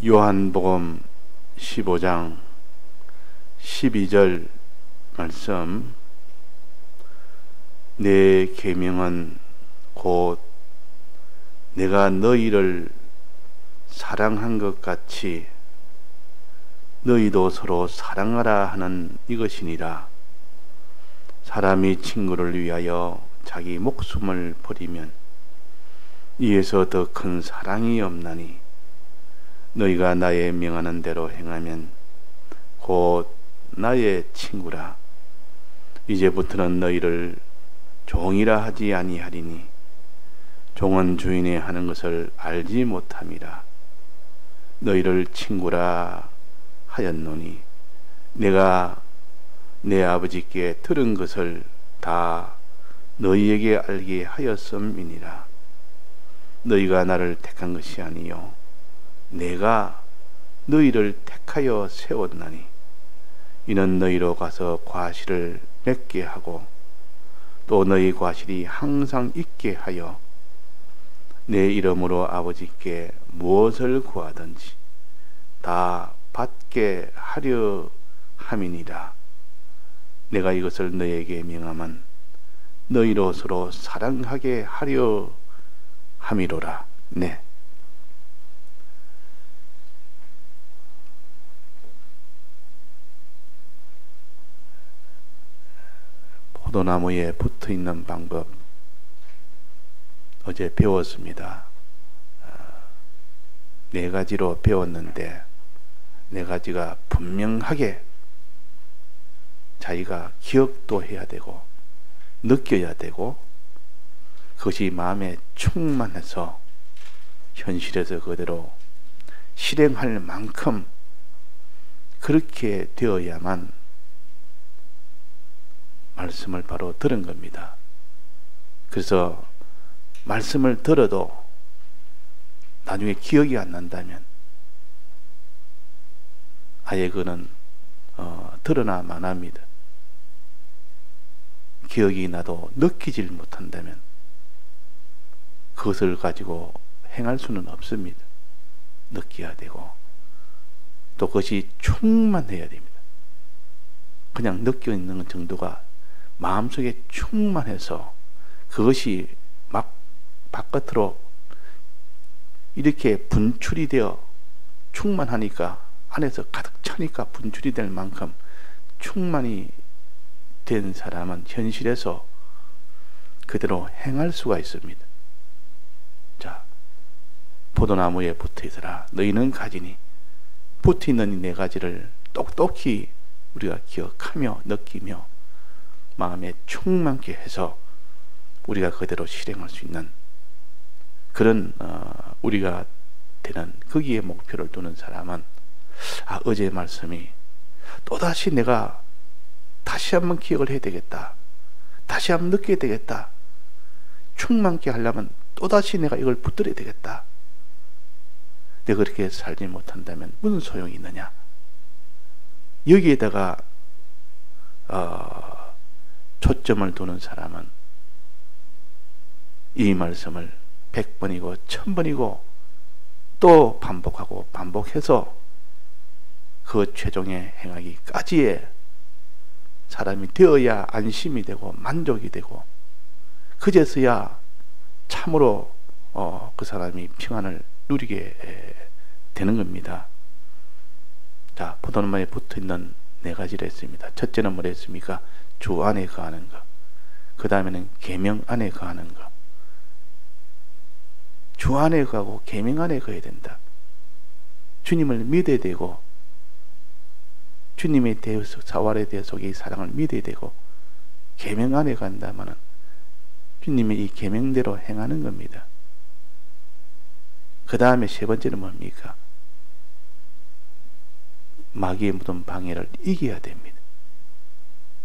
요한복음 15장 12절 말씀. 내 계명은 곧 내가 너희를 사랑한 것 같이 너희도 서로 사랑하라 하는 이것이니라. 사람이 친구를 위하여 자기 목숨을 버리면 이에서 더 큰 사랑이 없나니, 너희가 나의 명하는 대로 행하면 곧 나의 친구라. 이제부터는 너희를 종이라 하지 아니하리니 종은 주인이 하는 것을 알지 못함이라. 너희를 친구라 하였노니 내가 내 아버지께 들은 것을 다 너희에게 알게 하였음이니라. 너희가 나를 택한 것이 아니요 내가 너희를 택하여 세웠나니, 이는 너희로 가서 과실을 맺게 하고 또 너희 과실이 항상 있게 하여 내 이름으로 아버지께 무엇을 구하든지 다 받게 하려 함이니라. 내가 이것을 너희에게 명함은 너희로 서로 사랑하게 하려 함이로라. 네. 포도나무에 붙어 있는 방법 어제 배웠습니다. 4가지로 배웠는데 4가지가 분명하게 자기가 기억도 해야 되고 느껴야 되고, 그것이 마음에 충만해서 현실에서 그대로 실행할 만큼 그렇게 되어야만 말씀을 바로 들은 겁니다. 그래서 말씀을 들어도 나중에 기억이 안 난다면 아예 그는 드러나 마나입니다. 기억이 나도 느끼질 못한다면 그것을 가지고 행할 수는 없습니다. 느껴야 되고 또 그것이 충만해야 됩니다. 그냥 느껴 있는 정도가 마음속에 충만해서 그것이 막 바깥으로 이렇게 분출이 되어 충만하니까, 안에서 가득 차니까 분출이 될 만큼 충만이 된 사람은 현실에서 그대로 행할 수가 있습니다. 자, 포도나무에 붙어 있으라. 너희는 가지니, 붙어 있는 이 4가지를 똑똑히 우리가 기억하며 느끼며 마음에 충만케 해서 우리가 그대로 실행할 수 있는 그런 우리가 되는, 거기에 목표를 두는 사람은 어제의 말씀이 또다시 내가 다시 한번 기억을 해야 되겠다, 다시 한번 느껴야 되겠다, 충만케 하려면 또다시 내가 이걸 붙들어야 되겠다. 내가 그렇게 살지 못한다면 무슨 소용이 있느냐. 여기에다가 초점을 두는 사람은 이 말씀을 100번이고 1000번이고 또 반복하고 반복해서 그 최종에 행하기까지의 사람이 되어야 안심이 되고 만족이 되고, 그제서야 참으로 그 사람이 평안을 누리게 되는 겁니다. 자, 포도나무에 붙어있는 4가지를 했습니다. 첫째는 뭘 했습니까? 주 안에 거하는 것. 그 다음에는 계명 안에 거하는 것. 주 안에 거하고 계명 안에 거해야 된다. 주님을 믿어야 되고, 주님에 대해서, 사활에 대해서 이 사랑을 믿어야 되고, 계명 안에 간다면은 주님의 이 계명대로 행하는 겁니다. 그 다음에 3번째는 뭡니까? 마귀의 모든 방해를 이겨야 됩니다.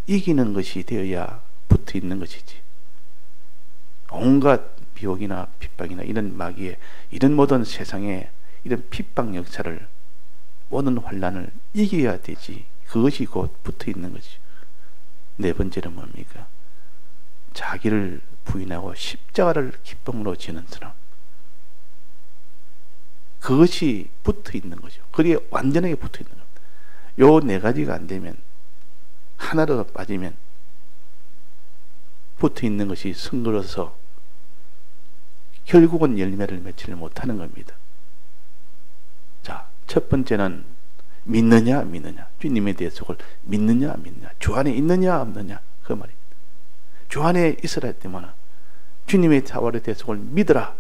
이기는 것이 되어야 붙어 있는 것이지. 온갖 비옥이나 핍박이나 이런 마귀의, 이런 모든 세상의 이런 핍박 역사를, 모든 환난을 이겨야 되지. 그것이 곧 붙어 있는 것이죠. 4번째는 뭡니까? 자기를 부인하고 십자가를 기쁨으로 지는 사람. 그것이 붙어 있는 거죠. 그게 완전하게 붙어 있는 겁니다. 요 네 가지가 안 되면, 하나로 빠지면 붙어 있는 것이 승거려서 결국은 열매를 맺지를 못하는 겁니다. 자, 첫 번째는 믿느냐 안 믿느냐, 주님의 대속을 믿느냐 안 믿느냐, 주 안에 있느냐 없느냐, 그 말입니다. 주 안에 있으라 했더만 주님의 자활의 대속을 믿으라.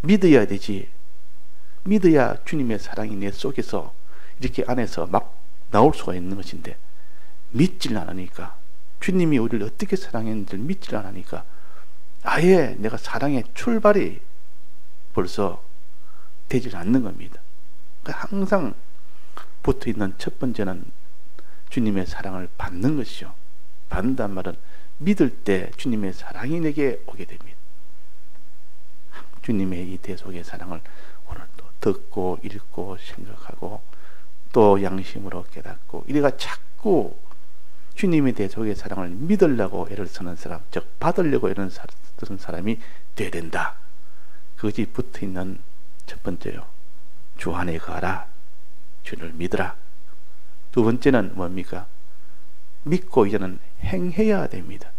믿어야 되지. 믿어야 주님의 사랑이 내 속에서 이렇게 안에서 막 나올 수가 있는 것인데, 믿질 않으니까, 주님이 우리를 어떻게 사랑했는지를 믿질 않으니까 아예 내가 사랑의 출발이 벌써 되질 않는 겁니다. 그러니까 항상 붙어 있는 첫 번째는 주님의 사랑을 받는 것이죠. 받는다는 말은 믿을 때 주님의 사랑이 내게 오게 됩니다. 주님의 이 대속의 사랑을 오늘도 듣고 읽고 생각하고 또 양심으로 깨닫고, 이래가 자꾸 주님의 대속의 사랑을 믿으려고 애를 쓰는 사람, 즉 받으려고 애를 쓰는 사람이 돼야 된다. 그것이 붙어있는 첫 번째요. 주 안에 거하라. 주를 믿으라. 두 번째는 뭡니까? 믿고 이제는 행해야 됩니다.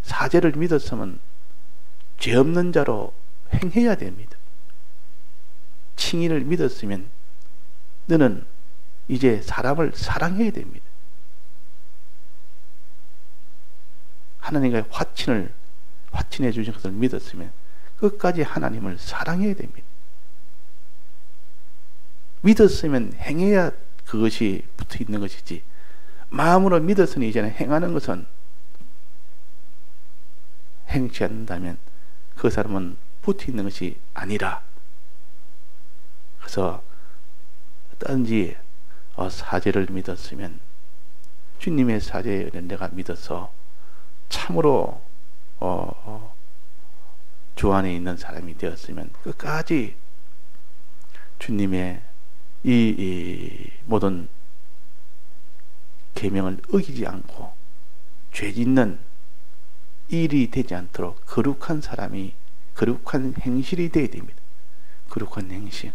사제를 믿었으면 죄 없는 자로 행해야 됩니다. 칭의를 믿었으면 너는 이제 사람을 사랑해야 됩니다. 하나님과의 화친해 주신 것을 믿었으면 끝까지 하나님을 사랑해야 됩니다. 믿었으면 행해야 그것이 붙어 있는 것이지, 마음으로 믿었으니 이제는 행하는 것은 행치 않는다면 그 사람은 붙어 있는 것이 아니라, 그래서 어떤지 사제를 믿었으면 주님의 사제를 내가 믿어서 참으로 주 안에 있는 사람이 되었으면 끝까지 주님의 이 모든 계명을 어기지 않고 죄 짓는 일이 되지 않도록 거룩한 사람이, 거룩한 행실이 되어야 됩니다. 거룩한 행실.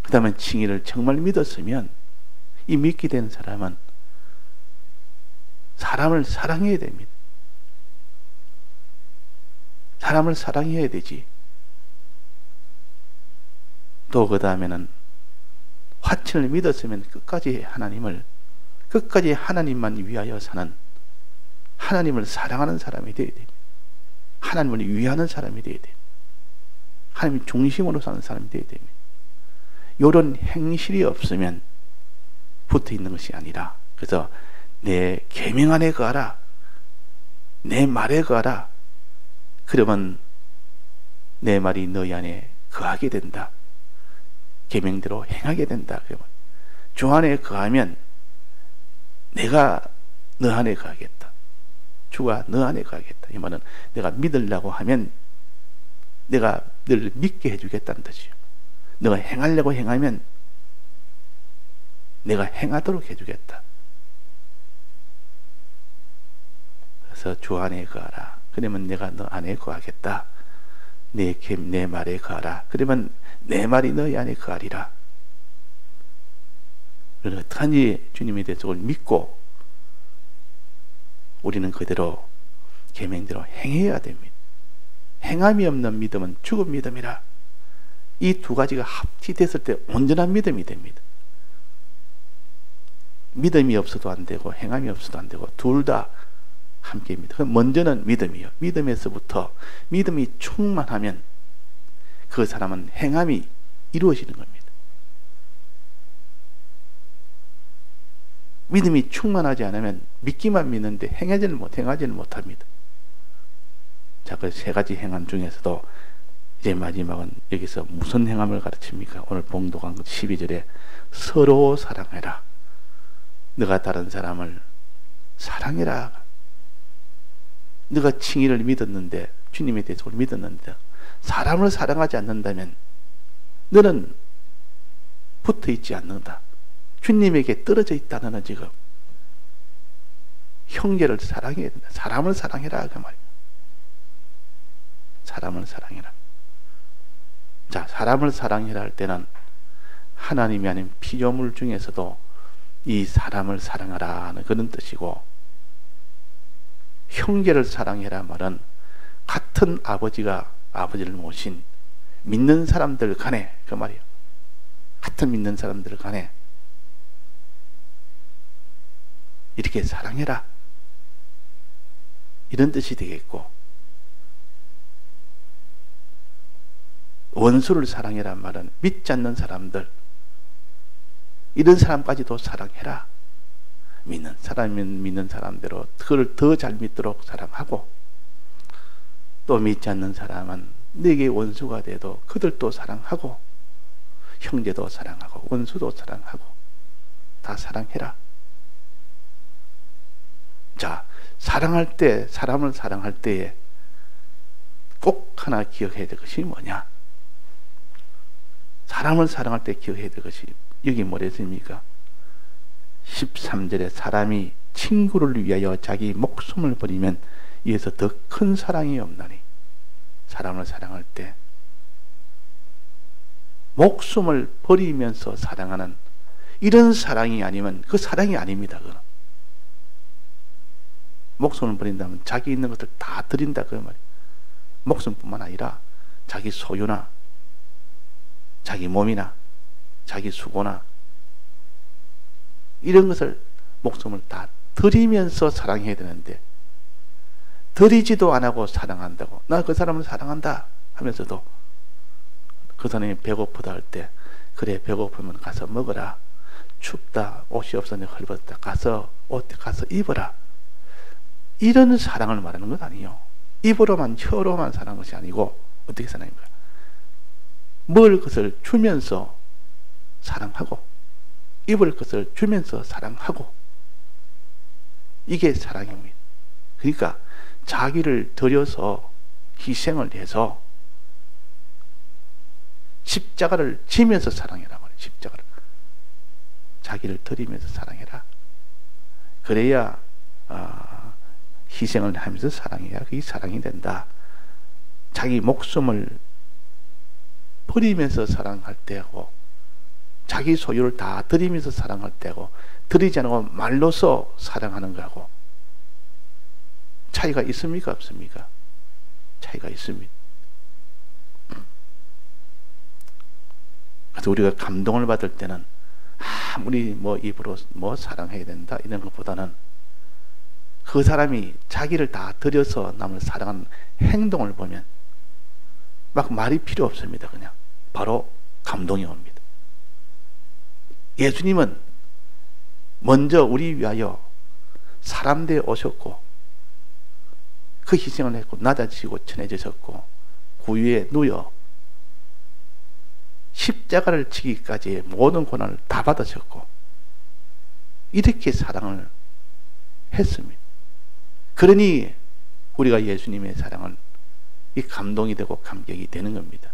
그 다음에 칭의를 정말 믿었으면 이 믿게 된 사람은 사람을 사랑해야 됩니다. 사람을 사랑해야 되지. 또 그 다음에는 화친을 믿었으면 끝까지 하나님만 위하여 사는, 하나님을 사랑하는 사람이 되어야 됩니다. 하나님을 위하는 사람이 되어야 됩니다. 하나님 중심으로 사는 사람이 되어야 됩니다. 이런 행실이 없으면 붙어 있는 것이 아니라, 그래서 내 계명 안에 거하라, 내 말에 거하라. 그러면 내 말이 너희 안에 거하게 된다. 계명대로 행하게 된다. 그러면 주 안에 거하면 내가 너 안에 거하겠다. 주가 너 안에 거하겠다. 이 말은 내가 믿으려고 하면 내가 너를 믿게 해주겠다는 뜻이요. 너가 행하려고 행하면 내가 행하도록 해주겠다. 그래서 주 안에 거하라. 그러면 내가 너 안에 거하겠다. 내 말에 거하라. 그러면 내 말이 너희 안에 거하리라. 그래서 어떡하니 주님의 대속을 믿고 우리는 그대로 계명대로 행해야 됩니다. 행함이 없는 믿음은 죽은 믿음이라. 이 두 가지가 합치됐을 때 온전한 믿음이 됩니다. 믿음이 없어도 안 되고 행함이 없어도 안 되고 둘 다 함께입니다. 먼저는 믿음이요. 믿음에서부터 믿음이 충만하면 그 사람은 행함이 이루어지는 겁니다. 믿음이 충만하지 않으면 믿기만 믿는데 행하지는 못합니다. 자, 그 세 가지 행함 중에서도 이제 마지막은 여기서 무슨 행함을 가르칩니까? 오늘 봉독한 12절에 서로 사랑해라. 너가 다른 사람을 사랑해라. 너가 칭의를 믿었는데, 주님의 대속을 믿었는데 사람을 사랑하지 않는다면 너는 붙어 있지 않는다. 주님에게 떨어져 있다. 너는 지금 형제를 사랑해야 된다. 사람을 사랑해라 그 말이야. 사람을 사랑해라. 자, 사람을 사랑해라 할 때는 하나님이 아닌 피조물 중에서도 이 사람을 사랑하라 하는 그런 뜻이고, 형제를 사랑해라 말은 같은 아버지가 아버지를 모신 믿는 사람들 간에, 그 말이에요. 같은 믿는 사람들 간에 이렇게 사랑해라, 이런 뜻이 되겠고, 원수를 사랑해란 말은 믿지 않는 사람들, 이런 사람까지도 사랑해라. 믿는 사람은 믿는 사람대로 그걸 더 잘 믿도록 사랑하고, 또 믿지 않는 사람은 내게 원수가 돼도 그들도 사랑하고, 형제도 사랑하고 원수도 사랑하고 다 사랑해라. 자, 사랑할 때, 사람을 사랑할 때에 꼭 하나 기억해야 될 것이 뭐냐? 사람을 사랑할 때 기억해야 될 것이, 여기 뭐랬습니까? 13절에 사람이 친구를 위하여 자기 목숨을 버리면 이에서 더 큰 사랑이 없나니. 사람을 사랑할 때 목숨을 버리면서 사랑하는 이런 사랑이 아니면 그 사랑이 아닙니다. 그건. 목숨을 버린다면 자기 있는 것들 다 드린다 그 말이에요. 목숨뿐만 아니라 자기 소유나 자기 몸이나 자기 수고나 이런 것을, 목숨을 다 드리면서 사랑해야 되는데, 드리지도 안 하고 사랑한다고, 나 그 사람을 사랑한다 하면서도 그 사람이 배고프다 할 때, 그래 배고프면 가서 먹어라, 춥다 옷이 없어 내가 헐벗다 가서 옷 가서 입어라, 이런 사랑을 말하는 것 아니에요. 입으로만 혀로만 사랑하는 것이 아니고, 어떻게 사랑합니까? 먹을 것을 주면서 사랑하고, 입을 것을 주면서 사랑하고, 이게 사랑입니다. 그러니까 자기를 들여서 희생을 해서 십자가를 지면서 사랑해라 말이에요. 십자가를 자기를 드리면서 사랑해라. 그래야 희생을 하면서 사랑해야 그게 사랑이 된다. 자기 목숨을 버리면서 사랑할 때하고, 자기 소유를 다 드리면서 사랑할 때하고, 드리지 않고 말로서 사랑하는 거하고 차이가 있습니까? 없습니까? 차이가 있습니다. 그래서 우리가 감동을 받을 때는 아무리 뭐 입으로 뭐 사랑해야 된다 이런 것보다는 그 사람이 자기를 다 들여서 남을 사랑하는 행동을 보면 막 말이 필요 없습니다. 그냥 바로 감동이 옵니다. 예수님은 먼저 우리 위하여 사람 되어 오셨고, 그 희생을 했고, 낮아지고 천해지셨고, 구유에 누여 십자가를 지기까지의 모든 고난을 다 받으셨고, 이렇게 사랑을 했습니다. 그러니 우리가 예수님의 사랑을 이 감동이 되고 감격이 되는 겁니다.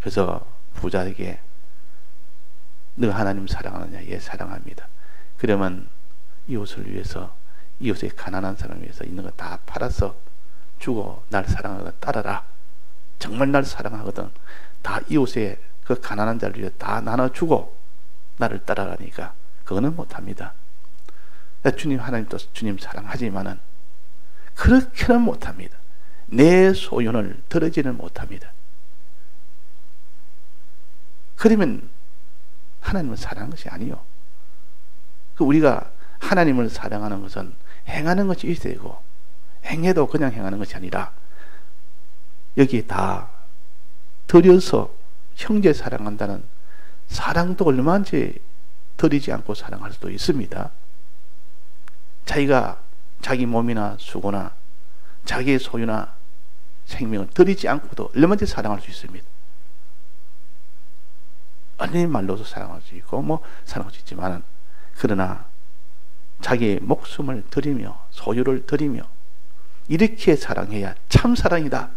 그래서 부자에게 너 하나님 사랑하느냐? 예, 사랑합니다. 그러면 이웃을 위해서, 이웃의 가난한 사람을 위해서 있는 거 다 팔아서 주고 날 사랑하거든 따라라. 정말 날 사랑하거든 다 이웃의 그 가난한 자를 위해 다 나눠주고 나를 따라가니까 그거는 못합니다. 주님, 하나님도 주님 사랑하지만은 그렇게는 못합니다. 내 소윤을 들어지는 못합니다. 그러면 하나님을 사랑하는 것이 아니요. 우리가 하나님을 사랑하는 것은 행하는 것이 있어야 되고, 행해도 그냥 행하는 것이 아니라 여기에 다 들여서 형제 사랑한다는 사랑도 얼마든지 들이지 않고 사랑할 수도 있습니다. 자기가 자기 몸이나 수고나 자기의 소유나 생명을 들이지 않고도 얼마든지 사랑할 수 있습니다. 아니 말로도 사랑할 수 있고 뭐 사랑할 수 있지만, 그러나 자기의 목숨을 드리며 소유를 드리며 이렇게 사랑해야 참 사랑이다.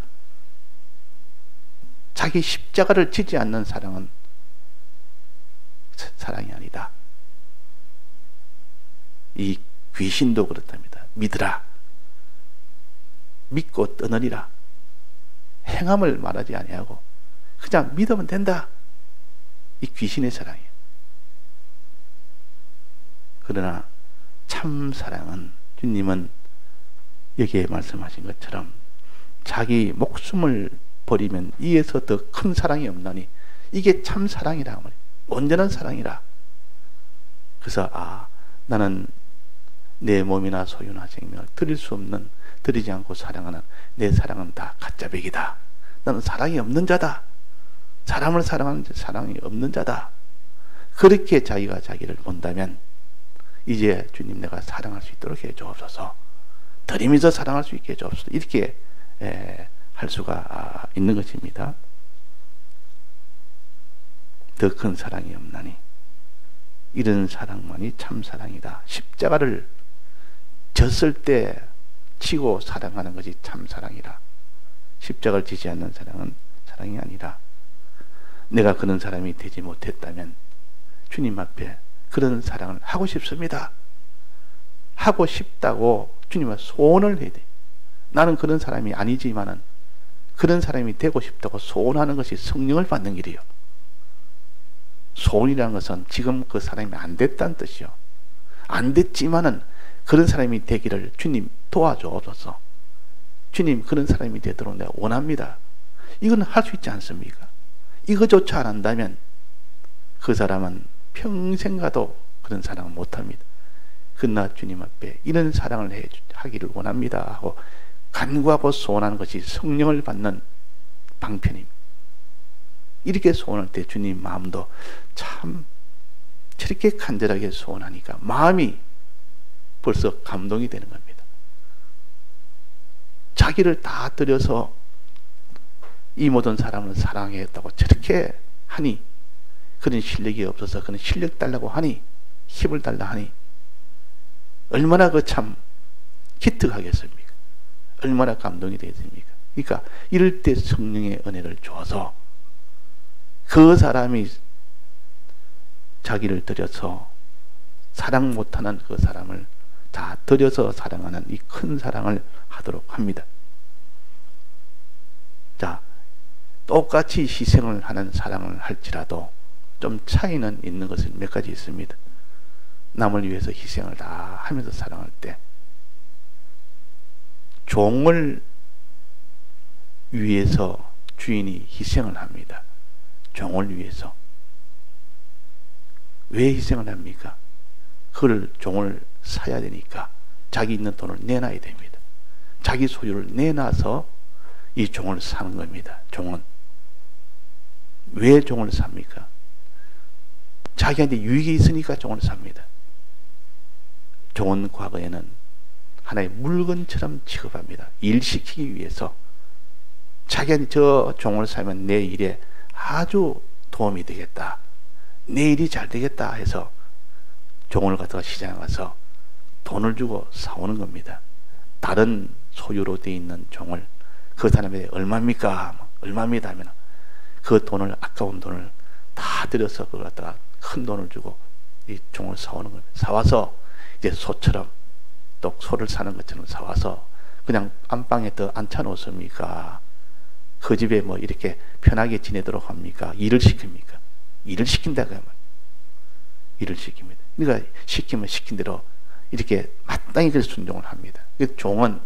자기 십자가를 지지 않는 사랑은 사랑이 아니다. 이 귀신도 그렇답니다. 믿으라. 믿고 떠나리라. 행함을 말하지 아니하고 그냥 믿으면 된다. 이 귀신의 사랑이에요. 그러나 참 사랑은, 주님은 여기에 말씀하신 것처럼 자기 목숨을 버리면 이에서 더 큰 사랑이 없나니, 이게 참 사랑이라 말이에요. 온전한 사랑이라. 그래서 나는 내 몸이나 소유나 생명을 드릴 수 없는, 드리지 않고 사랑하는 내 사랑은 다 가짜백이다. 나는 사랑이 없는 자다. 사람을 사랑하는 사랑이 없는 자다. 그렇게 자기가 자기를 본다면 이제 주님, 내가 사랑할 수 있도록 해 주옵소서. 드리면서 사랑할 수 있게 해 주옵소서. 이렇게 할 수가 있는 것입니다. 더 큰 사랑이 없나니 이런 사랑만이 참 사랑이다. 십자가를 졌을 때 치고 사랑하는 것이 참 사랑이라. 십자가를 지지 않는 사랑은 사랑이 아니라, 내가 그런 사람이 되지 못했다면 주님 앞에 그런 사랑을 하고 싶습니다. 하고 싶다고 주님은 소원을 해야 돼. 나는 그런 사람이 아니지만은 그런 사람이 되고 싶다고 소원하는 것이 성령을 받는 길이요. 소원이라는 것은 지금 그 사람이 안 됐다는 뜻이요. 안 됐지만은 그런 사람이 되기를 주님 도와주옵소서. 주님, 그런 사람이 되도록 내가 원합니다. 이건 할 수 있지 않습니까? 이거조차 안 한다면 그 사람은 평생 가도 그런 사랑을 못합니다. 그러나 주님 앞에 이런 사랑을 하기를 원합니다 하고 간구하고 소원하는 것이 성령을 받는 방편입니다. 이렇게 소원할 때 주님 마음도 참 저렇게 간절하게 소원하니까 마음이 벌써 감동이 되는 겁니다. 자기를 다 들여서 이 모든 사람을 사랑하겠다고 저렇게 하니, 그런 실력이 없어서 그런 실력 달라고 하니, 힘을 달라 하니 얼마나 그 참 기특하겠습니까? 얼마나 감동이 되겠습니까? 그러니까 이럴 때 성령의 은혜를 줘서 그 사람이 자기를 들여서 사랑 못하는 그 사람을 다 들여서 사랑하는 이 큰 사랑을 하도록 합니다. 자, 똑같이 희생을 하는 사랑을 할지라도 좀 차이는 있는 것은 몇 가지 있습니다. 남을 위해서 희생을 다 하면서 사랑할 때 종을 위해서 주인이 희생을 합니다. 종을 위해서. 왜 희생을 합니까? 그걸 종을 사야 되니까 자기 있는 돈을 내놔야 됩니다. 자기 소유를 내놔서 이 종을 사는 겁니다. 종은 왜 종을 삽니까? 자기한테 유익이 있으니까 종을 삽니다. 종은 과거에는 하나의 물건처럼 취급합니다. 일시키기 위해서. 자기한테 저 종을 사면 내 일에 아주 도움이 되겠다, 내 일이 잘 되겠다 해서 종을 갖다가 시장에 가서 돈을 주고 사오는 겁니다. 다른 소유로 되어 있는 종을 그 사람에게 얼마입니까? 얼마입니다 하면 그 돈을, 아까운 돈을 다 들여서 그걸 갖다가 큰 돈을 주고 이 종을 사오는 겁니다. 사와서 이제 소처럼, 또 소를 사는 것처럼 사와서 그냥 안방에 더 앉혀 놓습니까? 그 집에 뭐 이렇게 편하게 지내도록 합니까? 일을 시킵니까? 일을 시킨다 그 말. 일을 시킵니다. 그러니까 시키면 시킨 대로 이렇게 마땅히 그 순종을 합니다. 종은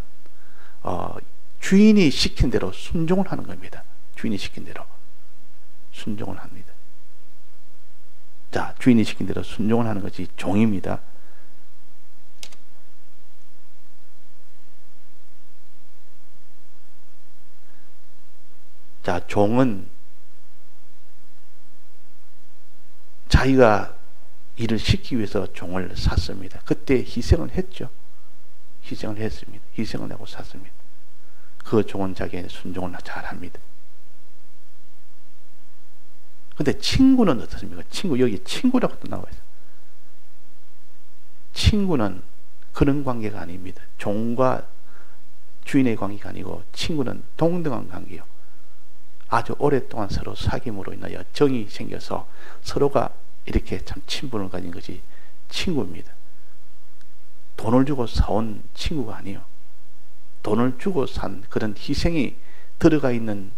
주인이 시킨 대로 순종을 하는 겁니다. 주인이 시킨 대로 순종을 합니다. 자, 주인이 시킨 대로 순종을 하는 것이 종입니다. 자, 종은 자기가 일을 시키기 위해서 종을 샀습니다. 그때 희생을 했죠. 희생을 했습니다. 희생을 하고 샀습니다. 그 종은 자기의 순종을 잘합니다. 근데 친구는 어떻습니까? 친구, 여기 친구라고 또 나와 있어요. 친구는 그런 관계가 아닙니다. 종과 주인의 관계가 아니고 친구는 동등한 관계요. 아주 오랫동안 서로 사귐으로 인하여 정이 생겨서 서로가 이렇게 참 친분을 가진 것이 친구입니다. 돈을 주고 사온 친구가 아니요. 돈을 주고 산 그런 희생이 들어가 있는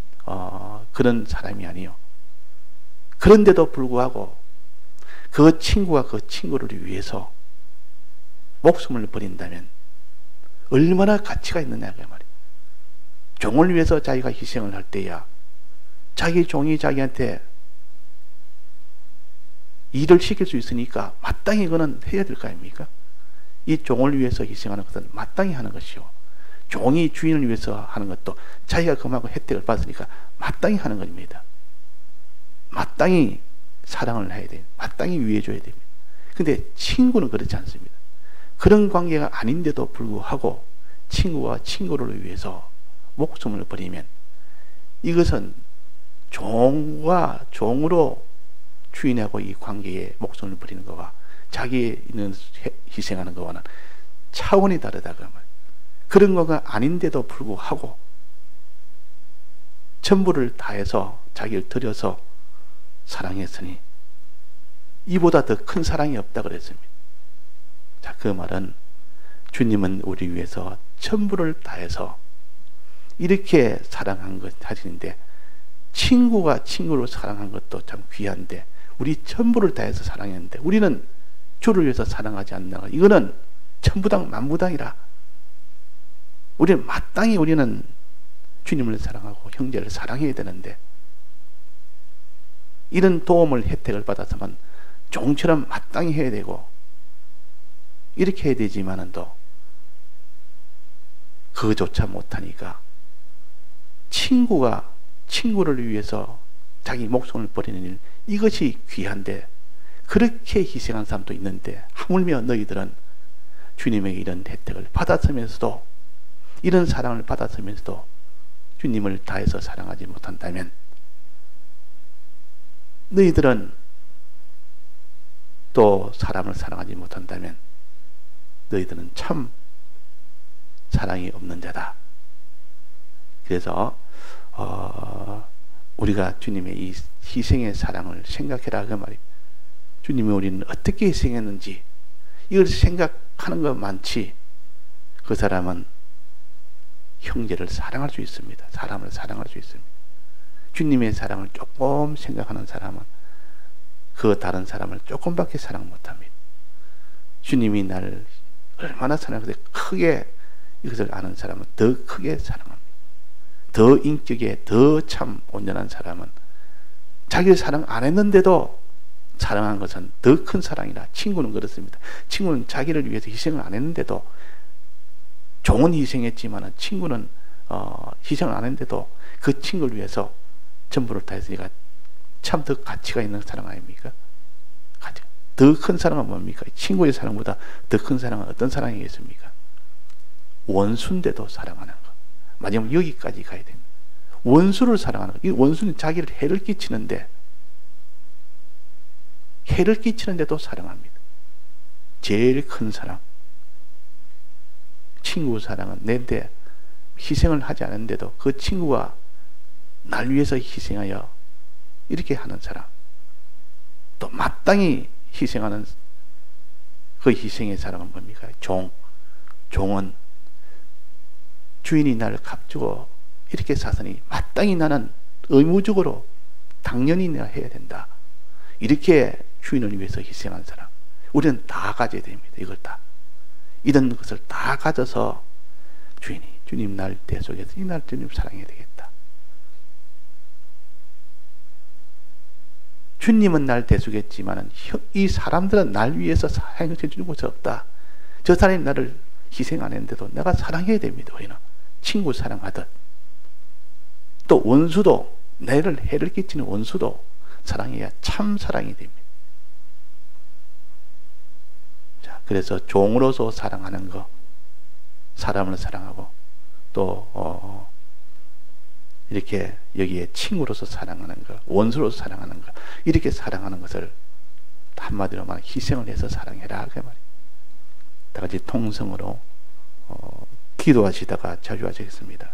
그런 사람이 아니요. 그런데도 불구하고 그 친구가 그 친구를 위해서 목숨을 버린다면 얼마나 가치가 있느냐 그 말이에요. 종을 위해서 자기가 희생을 할 때야 자기 종이 자기한테 일을 시킬 수 있으니까 마땅히 그거는 해야 될 거 아닙니까? 이 종을 위해서 희생하는 것은 마땅히 하는 것이요. 종이 주인을 위해서 하는 것도 자기가 그만큼 혜택을 받으니까 마땅히 하는 겁니다. 마땅히 사랑을 해야 돼요. 마땅히 위해줘야 됩니다. 근데 친구는 그렇지 않습니다. 그런 관계가 아닌데도 불구하고 친구와 친구를 위해서 목숨을 버리면 이것은 종과 종으로 주인하고 이 관계에 목숨을 버리는 것과 자기의 있는 희생하는 것과는 차원이 다르다 그 말. 그런 거가 아닌데도 불구하고 전부를 다해서 자기를 들여서 사랑했으니 이보다 더 큰 사랑이 없다 그랬습니다. 자, 그 말은 주님은 우리 위해서 전부를 다해서 이렇게 사랑한 것 하시는데 친구가 친구를 사랑한 것도 참 귀한데 우리 전부를 다해서 사랑했는데 우리는 주를 위해서 사랑하지 않나. 이거는 천부당 만부당이라. 우리는 마땅히 우리는 주님을 사랑하고 형제를 사랑해야 되는데 이런 도움을 혜택을 받아서만 종처럼 마땅히 해야 되고 이렇게 해야 되지만은 또 그조차 못하니까 친구가 친구를 위해서 자기 목숨을 버리는 일 이것이 귀한데 그렇게 희생한 사람도 있는데 하물며 너희들은 주님에게 이런 혜택을 받았으면서도 이런 사랑을 받았으면서도 주님을 다해서 사랑하지 못한다면 너희들은 또 사람을 사랑하지 못한다면 너희들은 참 사랑이 없는 자다. 그래서 우리가 주님의 이 희생의 사랑을 생각해라 그 말이에요. 주님이 우리는 어떻게 희생했는지 이걸 생각하는 것 많지 그 사람은 형제를 사랑할 수 있습니다. 사람을 사랑할 수 있습니다. 주님의 사랑을 조금 생각하는 사람은 그 다른 사람을 조금밖에 사랑 못합니다. 주님이 나를 얼마나 사랑하는데 크게 이것을 아는 사람은 더 크게 사랑합니다. 더 인격에 더 참 온전한 사람은 자기를 사랑 안 했는데도 사랑한 것은 더 큰 사랑이라. 친구는 그렇습니다. 친구는 자기를 위해서 희생을 안 했는데도 종은 희생했지만 친구는 희생을 안 했는데도 그 친구를 위해서 전부를 다했으니까 참 더 가치가 있는 사랑 아닙니까? 더 큰 사랑은 뭡니까? 친구의 사랑보다 더 큰 사랑은 어떤 사랑이겠습니까? 원수인데도 사랑하는 것. 마지막 여기까지 가야 됩니다. 원수를 사랑하는 것. 이 원수는 자기를 해를 끼치는데 해를 끼치는데도 사랑합니다. 제일 큰 사랑. 친구 사랑은 내한테 희생을 하지 않은데도 그 친구가 날 위해서 희생하여 이렇게 하는 사람. 또 마땅히 희생하는 그 희생의 사랑은 뭡니까? 종은 주인이 나를 값주고 이렇게 사서니 마땅히 나는 의무적으로 당연히 내가 해야 된다. 이렇게 주인을 위해서 희생한 사람. 우리는 다 가져야 됩니다. 이걸 다. 이런 것을 다 가져서 주님 날 대속해서 이 날 주님 사랑해야 되겠다. 주님은 날 대속했지만 이 사람들은 날 위해서 사랑해 주는 것이 없다. 저 사람이 나를 희생 안 했는데도 내가 사랑해야 됩니다. 우리는 친구 사랑하듯 또 원수도 내를 해를 끼치는 원수도 사랑해야 참 사랑이 됩니다. 자, 그래서 종으로서 사랑하는 거, 사람을 사랑하고 또 이렇게 여기에 친구로서 사랑하는 것, 원수로서 사랑하는 것, 이렇게 사랑하는 것을 한마디로 말하면 희생을 해서 사랑해라 그 말이에요. 다 같이 통성으로 기도하시다가 자주 하시겠습니다.